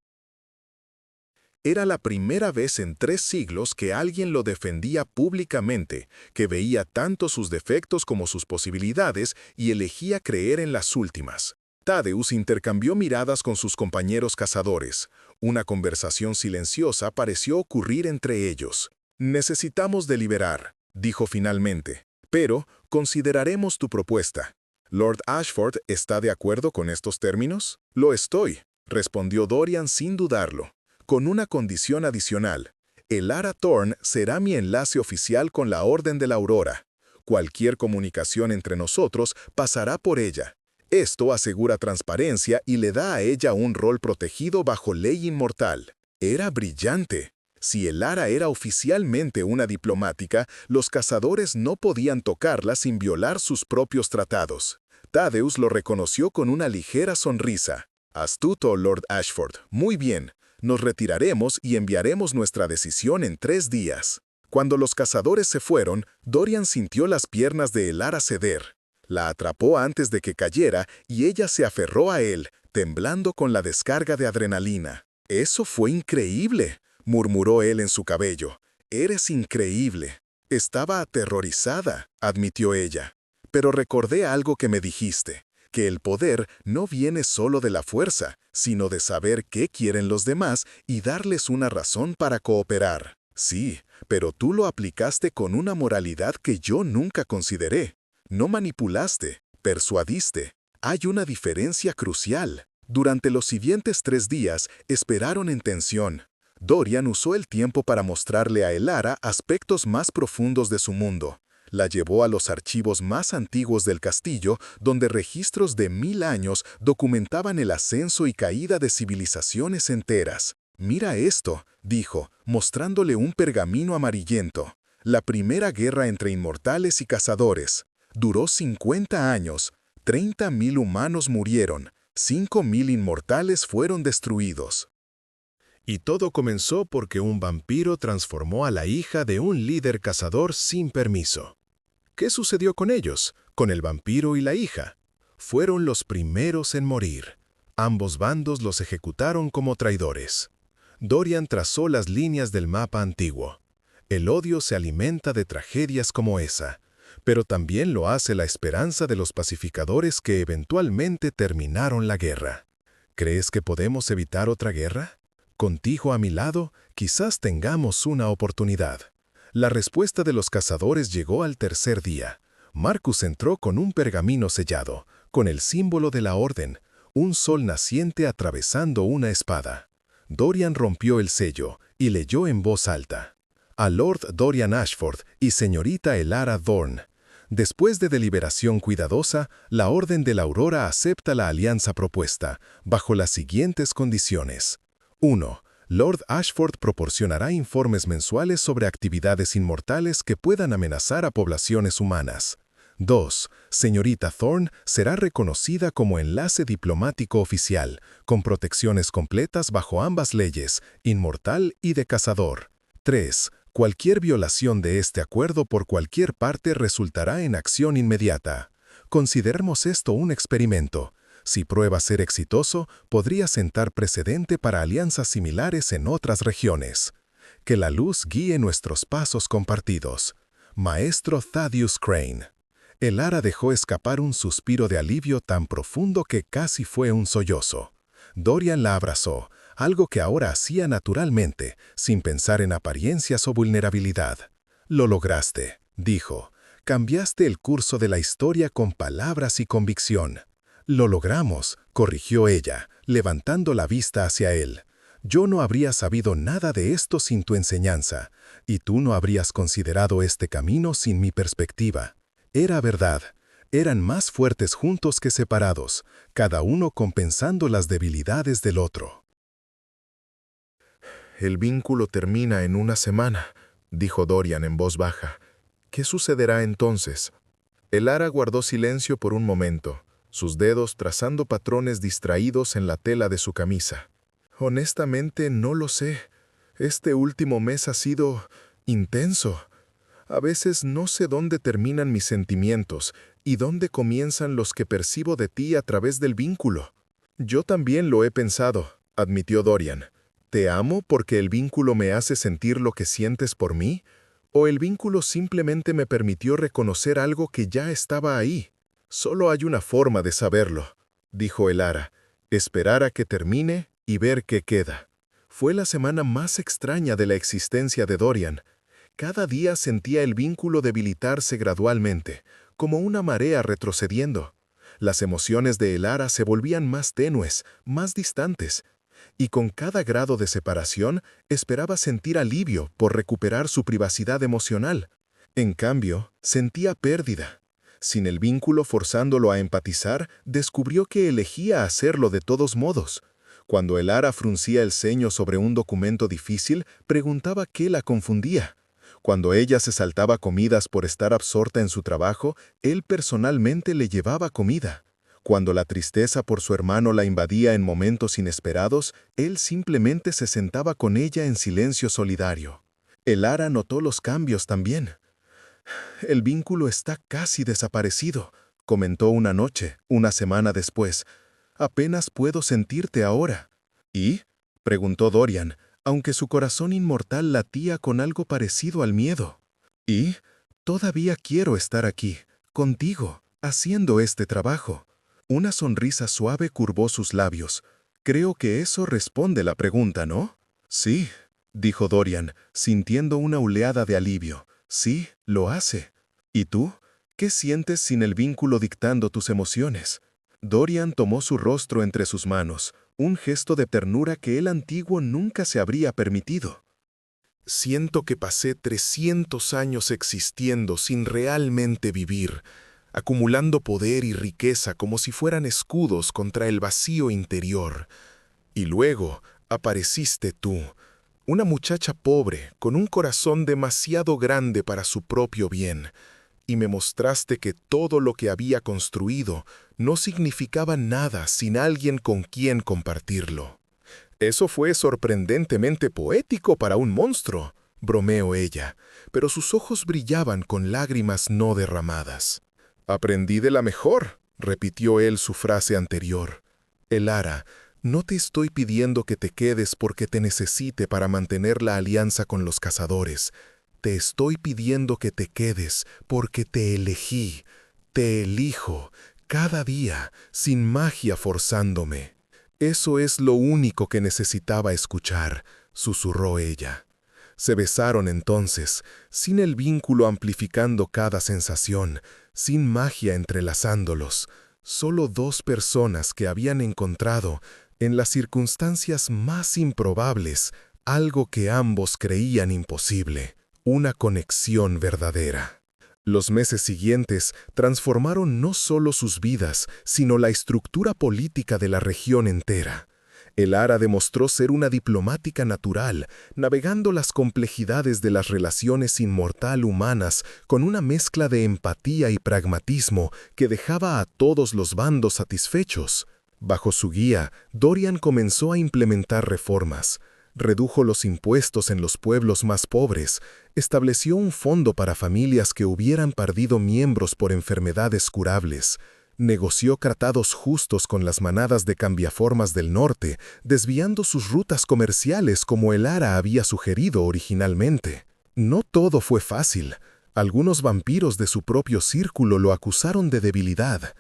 Era la primera vez en 3 siglos que alguien lo defendía públicamente, que veía tanto sus defectos como sus posibilidades y elegía creer en las últimas. Thaddeus intercambió miradas con sus compañeros cazadores. Una conversación silenciosa pareció ocurrir entre ellos. «Necesitamos deliberar», dijo finalmente, «pero consideraremos tu propuesta». «¿Lord Ashford está de acuerdo con estos términos?» «Lo estoy», respondió Dorian sin dudarlo, «con una condición adicional. Elara Thorne será mi enlace oficial con la Orden de la Aurora. Cualquier comunicación entre nosotros pasará por ella. Esto asegura transparencia y le da a ella un rol protegido bajo ley inmortal». Era brillante. Si Elara era oficialmente una diplomática, los cazadores no podían tocarla sin violar sus propios tratados. Thaddeus lo reconoció con una ligera sonrisa. «Astuto, Lord Ashford. Muy bien. Nos retiraremos y enviaremos nuestra decisión en 3 días». Cuando los cazadores se fueron, Dorian sintió las piernas de Elara ceder. La atrapó antes de que cayera y ella se aferró a él, temblando con la descarga de adrenalina. «Eso fue increíble», murmuró él en su cabello. «Eres increíble». «Estaba aterrorizada», admitió ella. «Pero recordé algo que me dijiste, que el poder no viene solo de la fuerza, sino de saber qué quieren los demás y darles una razón para cooperar». «Sí, pero tú lo aplicaste con una moralidad que yo nunca consideré. No manipulaste, persuadiste. Hay una diferencia crucial». Durante los siguientes 3 días esperaron en tensión. Dorian usó el tiempo para mostrarle a Elara aspectos más profundos de su mundo. La llevó a los archivos más antiguos del castillo, donde registros de 1000 años documentaban el ascenso y caída de civilizaciones enteras. «Mira esto», dijo, mostrándole un pergamino amarillento. «La primera guerra entre inmortales y cazadores. Duró 50 años. 30.000 humanos murieron. 5.000 inmortales fueron destruidos». Y todo comenzó porque un vampiro transformó a la hija de un líder cazador sin permiso. ¿Qué sucedió con ellos, con el vampiro y la hija? Fueron los primeros en morir. Ambos bandos los ejecutaron como traidores. Dorian trazó las líneas del mapa antiguo. El odio se alimenta de tragedias como esa, pero también lo hace la esperanza de los pacificadores que eventualmente terminaron la guerra. ¿Crees que podemos evitar otra guerra? Contigo a mi lado, quizás tengamos una oportunidad. La respuesta de los cazadores llegó al 3er día. Marcus entró con un pergamino sellado, con el símbolo de la orden, un sol naciente atravesando una espada. Dorian rompió el sello y leyó en voz alta. A Lord Dorian Ashford y señorita Elara Thorne. Después de deliberación cuidadosa, la Orden de la Aurora acepta la alianza propuesta, bajo las siguientes condiciones. 1. Lord Ashford proporcionará informes mensuales sobre actividades inmortales que puedan amenazar a poblaciones humanas. 2. Señorita Thorne será reconocida como enlace diplomático oficial, con protecciones completas bajo ambas leyes, inmortal y de cazador. 3. Cualquier violación de este acuerdo por cualquier parte resultará en acción inmediata. Consideremos esto un experimento. Si prueba ser exitoso, podría sentar precedente para alianzas similares en otras regiones. Que la luz guíe nuestros pasos compartidos. Maestro Thaddeus Crane. El ara dejó escapar un suspiro de alivio tan profundo que casi fue un sollozo. Dorian la abrazó, algo que ahora hacía naturalmente, sin pensar en apariencias o vulnerabilidad. «Lo lograste», dijo. «Cambiaste el curso de la historia con palabras y convicción». «Lo logramos», corrigió ella, levantando la vista hacia él. «Yo no habría sabido nada de esto sin tu enseñanza, y tú no habrías considerado este camino sin mi perspectiva». Era verdad. Eran más fuertes juntos que separados, cada uno compensando las debilidades del otro. «El vínculo termina en una semana», dijo Dorian en voz baja. «¿Qué sucederá entonces?» El ara guardó silencio por un momento, sus dedos trazando patrones distraídos en la tela de su camisa. «Honestamente, no lo sé. Este último mes ha sido intenso. A veces no sé dónde terminan mis sentimientos y dónde comienzan los que percibo de ti a través del vínculo». «Yo también lo he pensado», admitió Dorian. «¿Te amo porque el vínculo me hace sentir lo que sientes por mí? ¿O el vínculo simplemente me permitió reconocer algo que ya estaba ahí?» «Solo hay una forma de saberlo», dijo el ara. «Esperar a que termine y ver qué queda». Fue la semana más extraña de la existencia de Dorian. Cada día sentía el vínculo debilitarse gradualmente, como una marea retrocediendo. Las emociones de el ara se volvían más tenues, más distantes, y con cada grado de separación esperaba sentir alivio por recuperar su privacidad emocional. En cambio, sentía pérdida. Sin el vínculo forzándolo a empatizar, descubrió que elegía hacerlo de todos modos. Cuando el ara fruncía el ceño sobre un documento difícil, preguntaba qué la confundía. Cuando ella se saltaba comidas por estar absorta en su trabajo, él personalmente le llevaba comida. Cuando la tristeza por su hermano la invadía en momentos inesperados, él simplemente se sentaba con ella en silencio solidario. El ara notó los cambios también. «El vínculo está casi desaparecido», comentó una noche, una semana después. «Apenas puedo sentirte ahora». «¿Y?», preguntó Dorian, aunque su corazón inmortal latía con algo parecido al miedo. «Y todavía quiero estar aquí, contigo, haciendo este trabajo». Una sonrisa suave curvó sus labios. «Creo que eso responde la pregunta, ¿no?» «Sí», dijo Dorian, sintiendo una oleada de alivio. «Sí, lo hace». «¿Y tú? ¿Qué sientes sin el vínculo dictando tus emociones?» Dorian tomó su rostro entre sus manos, un gesto de ternura que el antiguo nunca se habría permitido. «Siento que pasé 300 años existiendo sin realmente vivir, acumulando poder y riqueza como si fueran escudos contra el vacío interior. Y luego apareciste tú, una muchacha pobre, con un corazón demasiado grande para su propio bien, y me mostraste que todo lo que había construido no significaba nada sin alguien con quien compartirlo». «Eso fue sorprendentemente poético para un monstruo», bromeó ella, pero sus ojos brillaban con lágrimas no derramadas. «Aprendí de la mejor», repitió él su frase anterior. «El ara, no te estoy pidiendo que te quedes porque te necesite para mantener la alianza con los cazadores. Te estoy pidiendo que te quedes porque te elegí, te elijo, cada día, sin magia forzándome». «Eso es lo único que necesitaba escuchar», susurró ella. Se besaron entonces, sin el vínculo amplificando cada sensación, sin magia entrelazándolos, solo dos personas que habían encontrado, en las circunstancias más improbables, algo que ambos creían imposible, una conexión verdadera. Los meses siguientes transformaron no solo sus vidas, sino la estructura política de la región entera. El ara demostró ser una diplomática natural, navegando las complejidades de las relaciones inmortal humanas con una mezcla de empatía y pragmatismo que dejaba a todos los bandos satisfechos. Bajo su guía, Dorian comenzó a implementar reformas. Redujo los impuestos en los pueblos más pobres, estableció un fondo para familias que hubieran perdido miembros por enfermedades curables, Negoció tratados justos con las manadas de cambiaformas del norte, desviando sus rutas comerciales como el Ara había sugerido originalmente. No todo fue fácil. Algunos vampiros de su propio círculo lo acusaron de debilidad.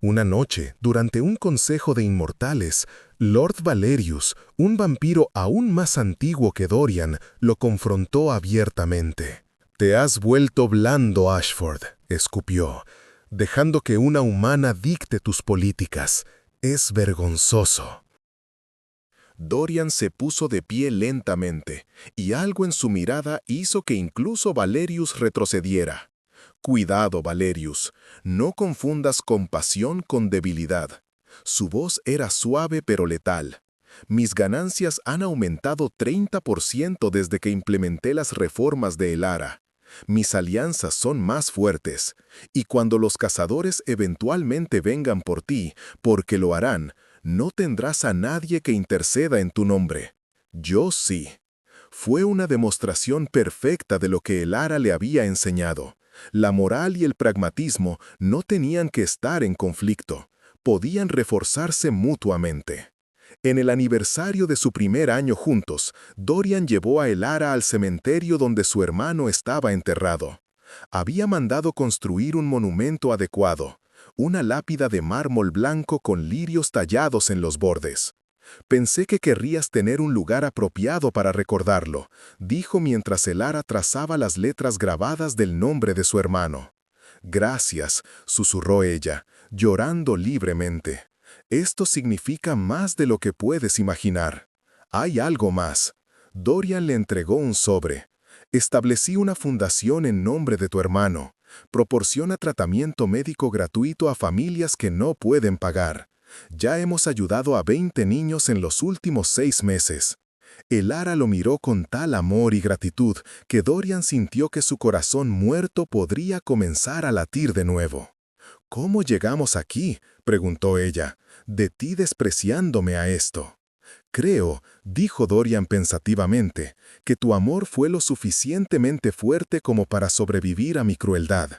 Una noche, durante un consejo de inmortales, Lord Valerius, un vampiro aún más antiguo que Dorian, lo confrontó abiertamente. «Te has vuelto blando, Ashford», escupió, «dejando que una humana dicte tus políticas. Es vergonzoso». Dorian se puso de pie lentamente, y algo en su mirada hizo que incluso Valerius retrocediera. «Cuidado, Valerius, no confundas compasión con debilidad». Su voz era suave pero letal. «Mis ganancias han aumentado 30% desde que implementé las reformas de Elara. Mis alianzas son más fuertes, y cuando los cazadores eventualmente vengan por ti, porque lo harán, no tendrás a nadie que interceda en tu nombre. Yo sí». Fue una demostración perfecta de lo que Elara le había enseñado. La moral y el pragmatismo no tenían que estar en conflicto, podían reforzarse mutuamente. En el aniversario de su primer año juntos, Dorian llevó a Elara al cementerio donde su hermano estaba enterrado. Había mandado construir un monumento adecuado, una lápida de mármol blanco con lirios tallados en los bordes. «Pensé que querrías tener un lugar apropiado para recordarlo», dijo mientras Elara trazaba las letras grabadas del nombre de su hermano. «Gracias», susurró ella, llorando libremente. «Esto significa más de lo que puedes imaginar. Hay algo más». Dorian le entregó un sobre. «Establecí una fundación en nombre de tu hermano. Proporciona tratamiento médico gratuito a familias que no pueden pagar. Ya hemos ayudado a 20 niños en los últimos 6 meses». Elara lo miró con tal amor y gratitud que Dorian sintió que su corazón muerto podría comenzar a latir de nuevo. «¿Cómo llegamos aquí?», preguntó ella, «de ti despreciándome a esto». «Creo», dijo Dorian pensativamente, «que tu amor fue lo suficientemente fuerte como para sobrevivir a mi crueldad.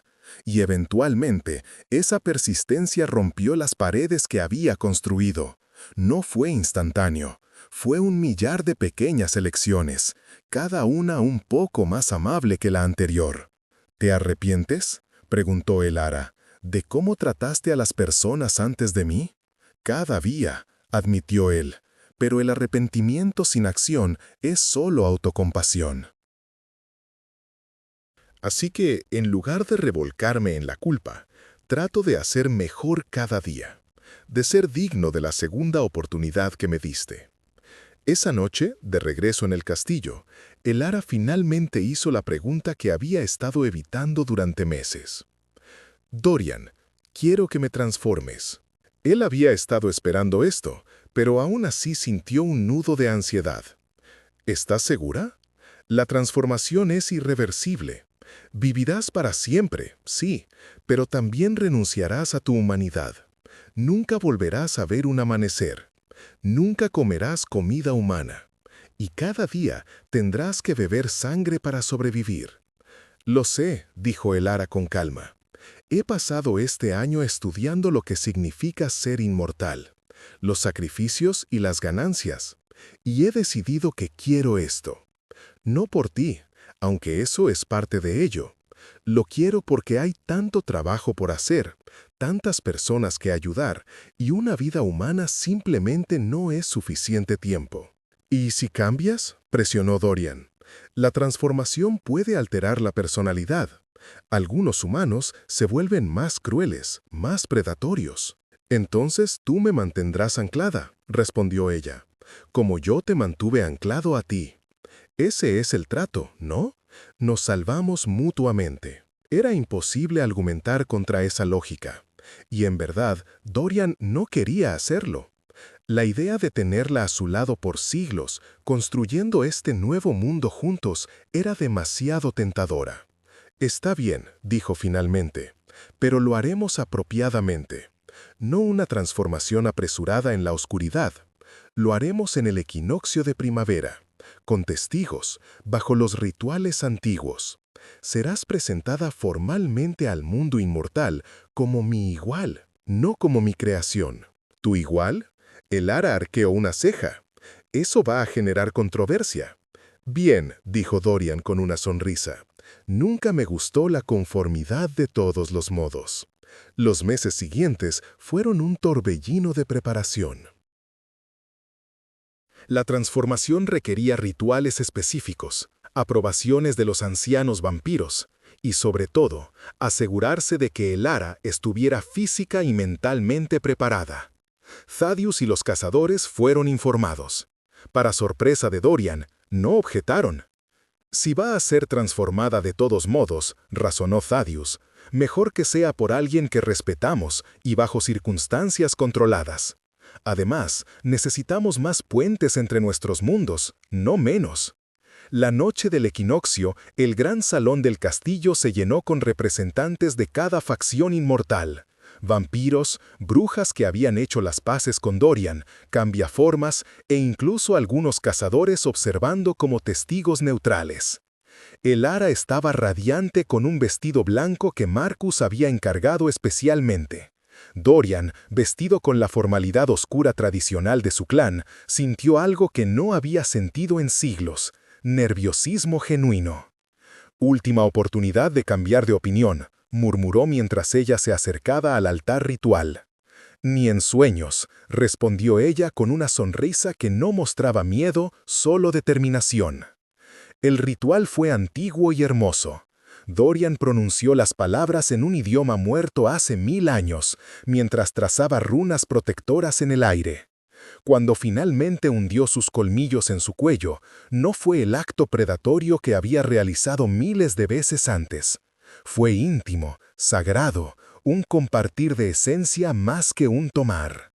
Y eventualmente, esa persistencia rompió las paredes que había construido. No fue instantáneo. Fue un millar de pequeñas elecciones, cada una un poco más amable que la anterior». «¿Te arrepientes?», preguntó Elara, «de cómo trataste a las personas antes de mí». «Cada día», admitió él, «pero el arrepentimiento sin acción es solo autocompasión». Así que, en lugar de revolcarme en la culpa, trato de hacer mejor cada día, de ser digno de la segunda oportunidad que me diste. Esa noche, de regreso en el castillo, Elara finalmente hizo la pregunta que había estado evitando durante meses. «Dorian, quiero que me transformes». Él había estado esperando esto, pero aún así sintió un nudo de ansiedad. «¿Estás segura? La transformación es irreversible. Vivirás para siempre, sí, pero también renunciarás a tu humanidad. Nunca volverás a ver un amanecer. Nunca comerás comida humana. Y cada día tendrás que beber sangre para sobrevivir». «Lo sé», dijo Elara con calma. «He pasado este año estudiando lo que significa ser inmortal, los sacrificios y las ganancias, y he decidido que quiero esto. No por ti, aunque eso es parte de ello. Lo quiero porque hay tanto trabajo por hacer, tantas personas que ayudar, y una vida humana simplemente no es suficiente tiempo». «¿Y si cambias?», presionó Dorian. «La transformación puede alterar la personalidad. Algunos humanos se vuelven más crueles, más predatorios». «Entonces tú me mantendrás anclada», respondió ella, «como yo te mantuve anclado a ti. Ese es el trato, ¿no? Nos salvamos mutuamente». Era imposible argumentar contra esa lógica. Y en verdad, Dorian no quería hacerlo. La idea de tenerla a su lado por siglos, construyendo este nuevo mundo juntos, era demasiado tentadora. «Está bien», dijo finalmente, «pero lo haremos apropiadamente. No una transformación apresurada en la oscuridad. Lo haremos en el equinoccio de primavera, con testigos, bajo los rituales antiguos. Serás presentada formalmente al mundo inmortal como mi igual. no como mi creación. ¿Tú igual? El ara arqueó una ceja. Eso va a generar controversia. Bien, dijo Dorian con una sonrisa. Nunca me gustó la conformidad de todos los modos. Los meses siguientes fueron un torbellino de preparación. La transformación requería rituales específicos, aprobaciones de los ancianos vampiros y, sobre todo, asegurarse de que el ara estuviera física y mentalmente preparada. Thaddeus y los cazadores fueron informados. Para sorpresa de Dorian, no objetaron. Si va a ser transformada de todos modos, razonó Thaddeus, mejor que sea por alguien que respetamos y bajo circunstancias controladas. Además, necesitamos más puentes entre nuestros mundos, no menos. La noche del equinoccio, el gran salón del castillo se llenó con representantes de cada facción inmortal. Vampiros, brujas que habían hecho las paces con Dorian, cambiaformas e incluso algunos cazadores observando como testigos neutrales. El ara estaba radiante con un vestido blanco que Marcus había encargado especialmente. Dorian, vestido con la formalidad oscura tradicional de su clan, sintió algo que no había sentido en siglos: nerviosismo genuino. «Última oportunidad de cambiar de opinión», murmuró mientras ella se acercaba al altar ritual. «Ni en sueños», respondió ella con una sonrisa que no mostraba miedo, solo determinación. El ritual fue antiguo y hermoso. Dorian pronunció las palabras en un idioma muerto hace 1000 años, mientras trazaba runas protectoras en el aire. Cuando finalmente hundió sus colmillos en su cuello, no fue el acto predatorio que había realizado miles de veces antes. Fue íntimo, sagrado, un compartir de esencia más que un tomar.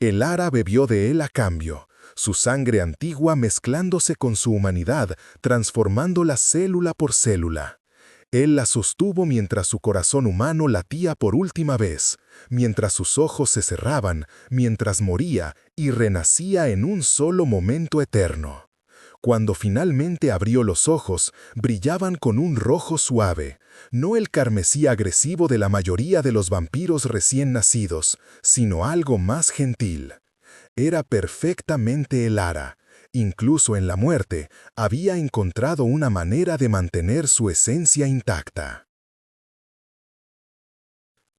El ara bebió de él a cambio, su sangre antigua mezclándose con su humanidad, transformándola célula por célula. Él la sostuvo mientras su corazón humano latía por última vez, mientras sus ojos se cerraban, mientras moría y renacía en un solo momento eterno. Cuando finalmente abrió los ojos, brillaban con un rojo suave, no el carmesí agresivo de la mayoría de los vampiros recién nacidos, sino algo más gentil. Era perfectamente el ara. Incluso en la muerte, había encontrado una manera de mantener su esencia intacta.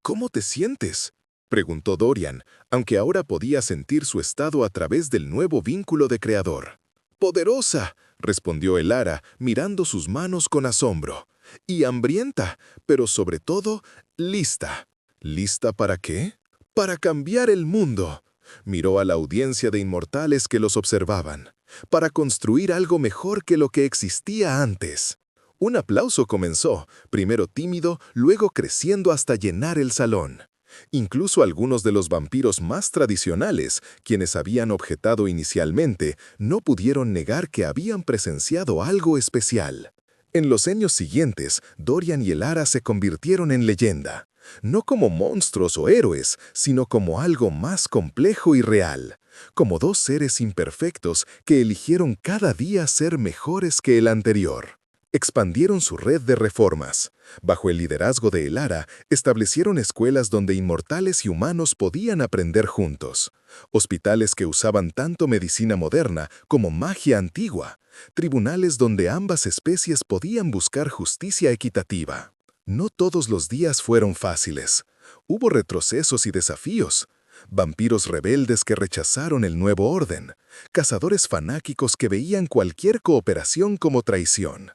«¿Cómo te sientes?», preguntó Dorian, aunque ahora podía sentir su estado a través del nuevo vínculo de creador. «Poderosa», respondió el ara, mirando sus manos con asombro. «Y hambrienta, pero sobre todo, lista». «¿Lista para qué?». «Para cambiar el mundo». Miró a la audiencia de inmortales que los observaban. «Para construir algo mejor que lo que existía antes». Un aplauso comenzó, primero tímido, luego creciendo hasta llenar el salón. Incluso algunos de los vampiros más tradicionales, quienes habían objetado inicialmente, no pudieron negar que habían presenciado algo especial. En los años siguientes, Dorian y el ara se convirtieron en leyenda. No como monstruos o héroes, sino como algo más complejo y real. Como dos seres imperfectos que eligieron cada día ser mejores que el anterior. Expandieron su red de reformas. Bajo el liderazgo de el ara, establecieron escuelas donde inmortales y humanos podían aprender juntos. Hospitales que usaban tanto medicina moderna como magia antigua. Tribunales donde ambas especies podían buscar justicia equitativa. No todos los días fueron fáciles. Hubo retrocesos y desafíos. Vampiros rebeldes que rechazaron el nuevo orden. Cazadores fanáticos que veían cualquier cooperación como traición.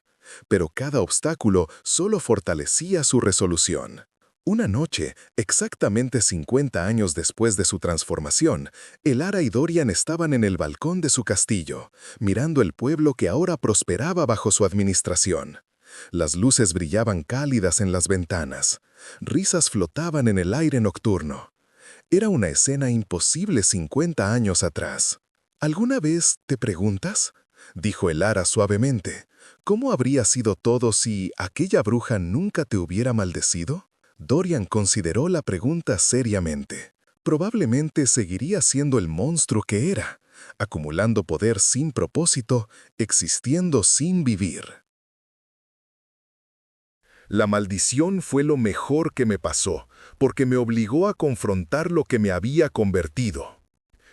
Pero cada obstáculo solo fortalecía su resolución. Una noche, exactamente 50 años después de su transformación, el ara y Dorian estaban en el balcón de su castillo, mirando el pueblo que ahora prosperaba bajo su administración. Las luces brillaban cálidas en las ventanas. Risas flotaban en el aire nocturno. Era una escena imposible 50 años atrás. ¿Alguna vez te preguntas?, dijo el ara suavemente, ¿cómo habría sido todo si aquella bruja nunca te hubiera maldecido? Dorian consideró la pregunta seriamente. Probablemente seguiría siendo el monstruo que era, acumulando poder sin propósito, existiendo sin vivir. La maldición fue lo mejor que me pasó, porque me obligó a confrontar lo que me había convertido.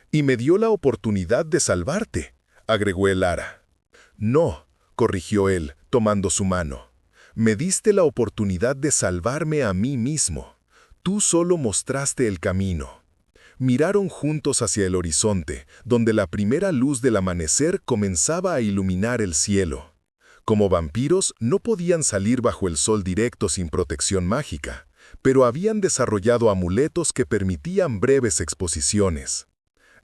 Y me dio la oportunidad de salvarte, agregó el Ara. No, corrigió él, tomando su mano. Me diste la oportunidad de salvarme a mí mismo. Tú solo mostraste el camino. Miraron juntos hacia el horizonte, donde la primera luz del amanecer comenzaba a iluminar el cielo. Como vampiros, no podían salir bajo el sol directo sin protección mágica, pero habían desarrollado amuletos que permitían breves exposiciones.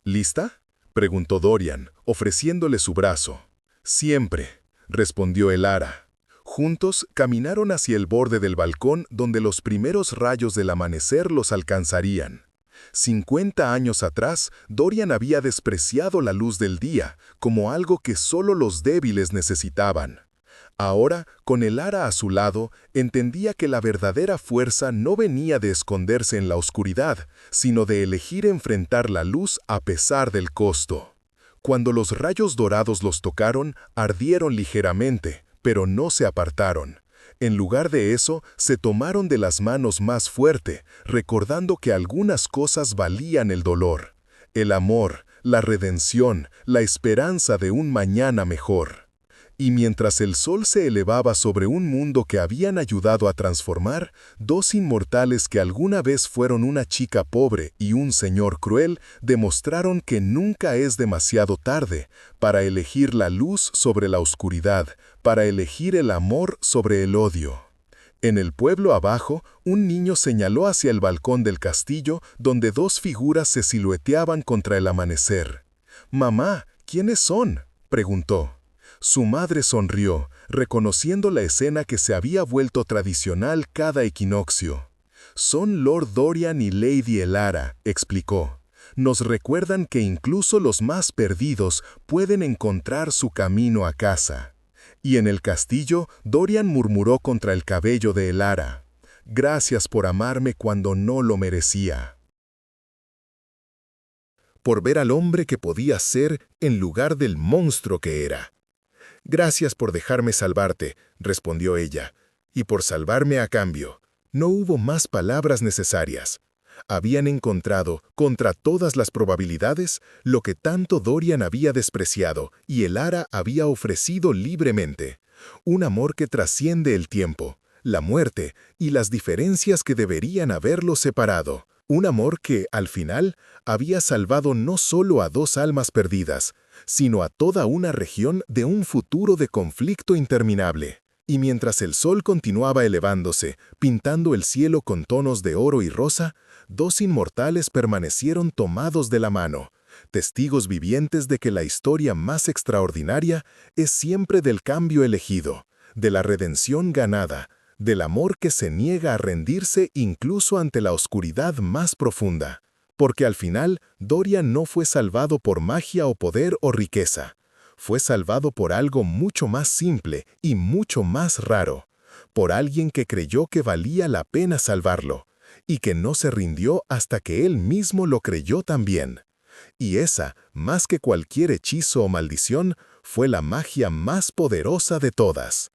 ¿Lista?, preguntó Dorian, ofreciéndole su brazo. Siempre, respondió el Ara. Juntos caminaron hacia el borde del balcón donde los primeros rayos del amanecer los alcanzarían. 50 años atrás, Dorian había despreciado la luz del día como algo que solo los débiles necesitaban. Ahora, con el Ara a su lado, entendía que la verdadera fuerza no venía de esconderse en la oscuridad, sino de elegir enfrentar la luz a pesar del costo. Cuando los rayos dorados los tocaron, ardieron ligeramente, pero no se apartaron. En lugar de eso, se tomaron de las manos más fuerte, recordando que algunas cosas valían el dolor: el amor, la redención, la esperanza de un mañana mejor. Y mientras el sol se elevaba sobre un mundo que habían ayudado a transformar, dos inmortales que alguna vez fueron una chica pobre y un señor cruel demostraron que nunca es demasiado tarde para elegir la luz sobre la oscuridad, para elegir el amor sobre el odio. En el pueblo abajo, un niño señaló hacia el balcón del castillo donde dos figuras se silueteaban contra el amanecer. «Mamá, ¿quiénes son?», preguntó. Su madre sonrió, reconociendo la escena que se había vuelto tradicional cada equinoccio. «Son Lord Dorian y Lady Elara», explicó. «Nos recuerdan que incluso los más perdidos pueden encontrar su camino a casa». Y en el castillo, Dorian murmuró contra el cabello de Elara: «Gracias por amarme cuando no lo merecía». Por ver al hombre que podía ser en lugar del monstruo que era. «Gracias por dejarme salvarte», respondió ella, «y por salvarme a cambio». No hubo más palabras necesarias. Habían encontrado, contra todas las probabilidades, lo que tanto Dorian había despreciado y el Ara había ofrecido libremente. Un amor que trasciende el tiempo, la muerte y las diferencias que deberían haberlo separado. Un amor que, al final, había salvado no solo a dos almas perdidas, sino a toda una región de un futuro de conflicto interminable. Y mientras el sol continuaba elevándose, pintando el cielo con tonos de oro y rosa, dos inmortales permanecieron tomados de la mano, testigos vivientes de que la historia más extraordinaria es siempre del cambio elegido, de la redención ganada, del amor que se niega a rendirse incluso ante la oscuridad más profunda. Porque al final, Dorian no fue salvado por magia o poder o riqueza. Fue salvado por algo mucho más simple y mucho más raro. Por alguien que creyó que valía la pena salvarlo, y que no se rindió hasta que él mismo lo creyó también. Y esa, más que cualquier hechizo o maldición, fue la magia más poderosa de todas.